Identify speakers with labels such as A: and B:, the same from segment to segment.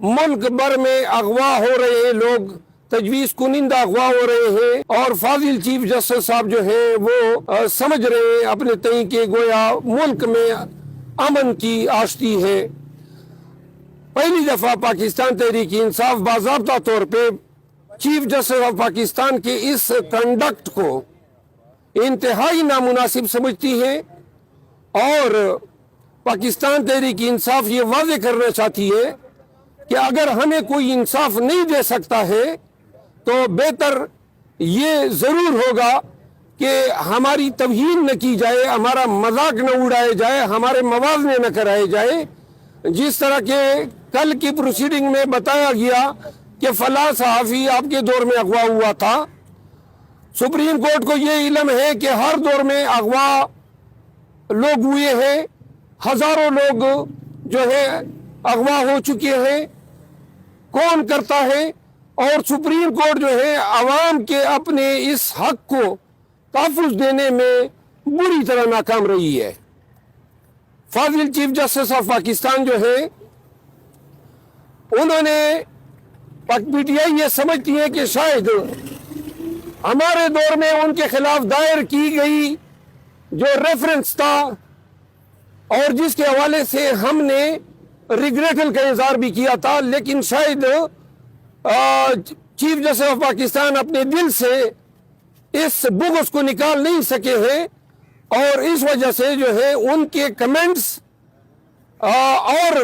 A: ملک بھر میں اغوا ہو رہے ہیں لوگ، تجویز کنندہ اغوا ہو رہے ہیں، اور فاضل چیف جسٹس صاحب جو ہیں وہ سمجھ رہے ہیں اپنے تئیں کہ گویا ملک میں امن کی آشتی ہے۔ پہلی دفعہ پاکستان تحریک انصاف باضابطہ طور پہ چیف جسٹس آف پاکستان کے اس کنڈکٹ کو انتہائی نامناسب سمجھتی ہے، اور پاکستان تحریک انصاف یہ واضح کرنا چاہتی ہے کہ اگر ہمیں کوئی انصاف نہیں دے سکتا ہے تو بہتر یہ ضرور ہوگا کہ ہماری توہین نہ کی جائے، ہمارا مذاق نہ اڑائے جائے، ہمارے موازنے نہ کرائے جائے۔ جس طرح کہ کل کی پروسیڈنگ میں بتایا گیا کہ فلاں صحافی آپ کے دور میں اغوا ہوا تھا، سپریم کورٹ کو یہ علم ہے کہ ہر دور میں اغوا لوگ ہوئے ہیں، ہزاروں لوگ جو ہے اغوا ہو چکے ہیں، کون کرتا ہے؟ اور سپریم کورٹ جو ہے عوام کے اپنے اس حق کو تحفظ دینے میں بری طرح ناکام رہی ہے۔ فاضل چیف جسٹس آف پاکستان جو ہے انہوں نے پی ٹی آئی یہ سمجھتی ہے کہ شاید ہمارے دور میں ان کے خلاف دائر کی گئی جو ریفرنس تھا اور جس کے حوالے سے ہم نے ریگریٹل کا اظہار بھی کیا تھا، لیکن شاید چیف جسٹس آف پاکستان اپنے دل سے اس بغض کو نکال نہیں سکے ہیں، اور اس وجہ سے جو ہے ان کے کمنٹس اور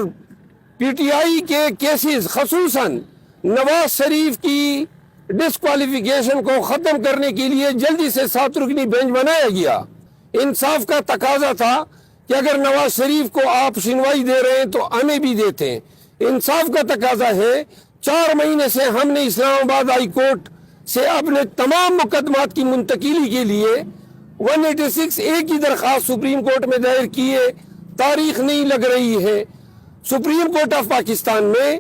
A: پی ٹی آئی کے کیسز، خصوصاً نواز شریف کی ڈسکوالیفیکیشن کو ختم کرنے کے لیے جلدی سے 7 رکنی بینچ بنایا گیا۔ انصاف کا تقاضا تھا کہ اگر نواز شریف کو آپ سنوائی دے رہے ہیں تو ہمیں بھی دیتے ہیں۔ انصاف کا تقاضا ہے، 4 مہینے سے ہم نے اسلام آباد ہائی کورٹ سے اپنے تمام مقدمات کی منتقلی کے لیے 186 اے کی درخواست سپریم کورٹ میں دائر کیے، تاریخ نہیں لگ رہی ہے۔ سپریم کورٹ آف پاکستان میں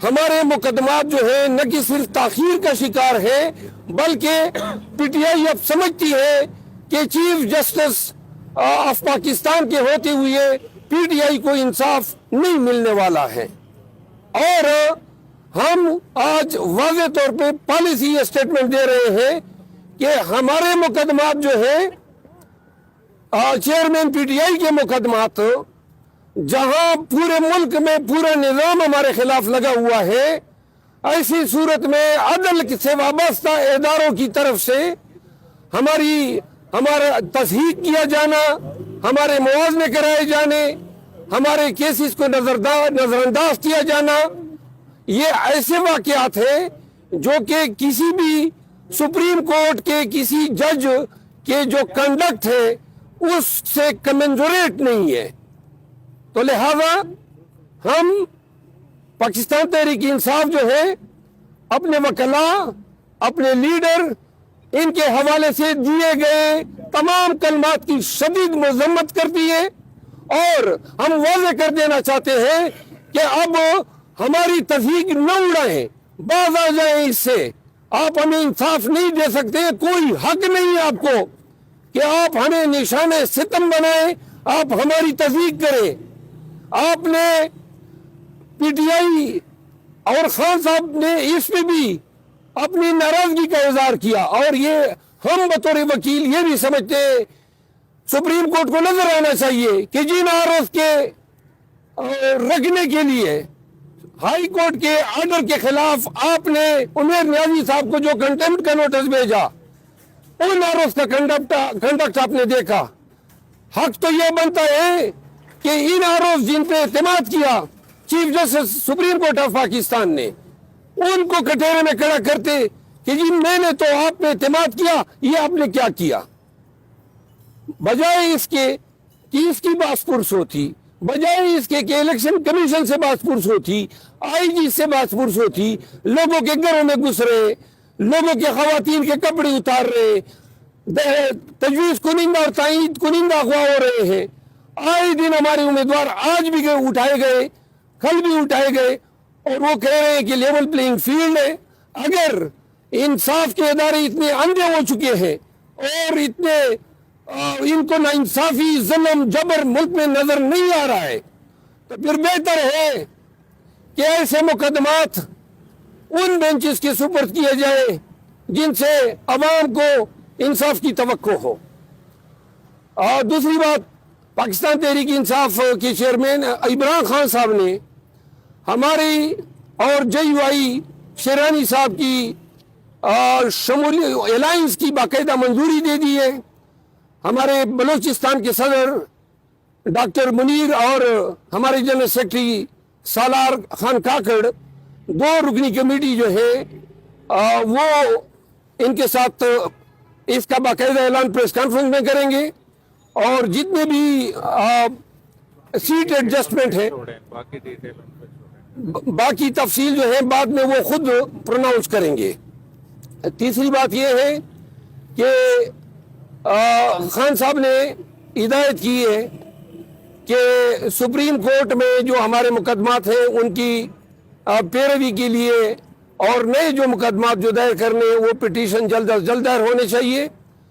A: ہمارے مقدمات جو ہیں نہ کہ صرف تاخیر کا شکار ہے، بلکہ پی ٹی آئی اب سمجھتی ہے کہ چیف جسٹس آف پاکستان کے ہوتے ہوئے پی ٹی آئی کو انصاف نہیں ملنے والا ہے۔ اور ہم آج واضح طور پہ پالیسی اسٹیٹمنٹ دے رہے ہیں کہ ہمارے مقدمات جو ہیں چیئرمین پی ٹی آئی کے مقدمات، جہاں پورے ملک میں پورا نظام ہمارے خلاف لگا ہوا ہے، ایسی صورت میں عدل سے وابستہ اداروں کی طرف سے ہمارا تصحیح کیا جانا، ہمارے موازنے کرائے جانے، ہمارے کیسز کو نظر انداز کیا جانا، یہ ایسے واقعات ہیں جو کہ کسی بھی سپریم کورٹ کے کسی جج کے جو کنڈکٹ ہے اس سے کمنجوریٹ نہیں ہے۔ تو لہذا ہم پاکستان تحریک انصاف جو ہے اپنے وکلاء، اپنے لیڈر، ان کے حوالے سے دیے گئے تمام کلمات کی شدید مذمت کرتی ہے، اور ہم واضح کر دینا چاہتے ہیں کہ اب ہماری تصحیح نہ اڑائیں، باز آ جائیں اس سے۔ آپ ہمیں انصاف نہیں دے سکتے، کوئی حق نہیں ہے آپ کو کہ آپ ہمیں نشان ستم بنائیں، آپ ہماری تصحیح کریں۔ آپ نے پی ٹی آئی اور خان صاحب نے اس پہ بھی اپنی ناراضگی کا اظہار کیا، اور یہ ہم بطور وکیل یہ بھی سمجھتے ہیں سپریم کورٹ کو نظر آنا چاہیے کہ جن آروپ کے رکھنے کے لیے ہائی کورٹ کے آرڈر کے خلاف آپ نے عمیر نیازی صاحب کو جو کنٹمپٹ کا نوٹس بھیجا، ان آروپ کا کنڈکٹ آپ نے دیکھا۔ حق تو یہ بنتا ہے کہ ان آروپ جن پہ اعتماد کیا chief justice supreme court of Pakistan نے، ان کو کٹہرے میں کھڑا کرتے کہ جی میں نے تو آپ پہ اعتماد کیا، یہ آپ نے کیا کیا؟ بجائے اس کے کہ اس کی باس پرس ہوتی، بجائے اس کے کہ الیکشن کمیشن سے باس پرس ہوتی، آئی جی سے باس پرس ہوتی، لوگوں کے گھروں میں گھس رہے، لوگوں کے خواتین کے کپڑے اتار رہے، تجویز کنندہ اور تائید کنندہ اغوا ہو رہے ہیں۔ آئے دن ہمارے امیدوار آج بھی اٹھائے گئے، کل بھی اٹھائے گئے، اور وہ کہہ رہے ہیں کہ لیول پلینگ فیلڈ ہے۔ اگر انصاف کے ادارے اتنے اندھے ہو چکے ہیں اور اتنے ان کو ناانصافی، ظلم، جبر ملک میں نظر نہیں آ رہا ہے، تو پھر بہتر ہے کہ ایسے مقدمات ان بینچز کے سپرد کیے جائیں جن سے عوام کو انصاف کی توقع ہو. اور دوسری بات، پاکستان تحریک انصاف کے چیئرمین عمران خان صاحب نے ہماری اور JUI شیرانی صاحب کی شمولی الائنس کی باقاعدہ منظوری دے دی ہے. ہمارے بلوچستان کے صدر ڈاکٹر منیر اور ہمارے جنرل سیکرٹری سالار خان کاکڑ 2 رکنی کمیٹی جو ہے وہ ان کے ساتھ اس کا باقاعدہ اعلان پریس کانفرنس میں کریں گے. اور جتنے بھی سیٹ ایڈجسٹمنٹ ہے، باقی تفصیل جو ہے بعد میں وہ خود پروناؤنس کریں گے. تیسری بات یہ ہے کہ خان صاحب نے ہدایت کی ہے کہ سپریم کورٹ میں جو ہمارے مقدمات ہیں ان کی پیروی کے لیے اور نئے جو مقدمات جو دائر کرنے وہ پٹیشن جلد از جلد دائر ہونے چاہیے.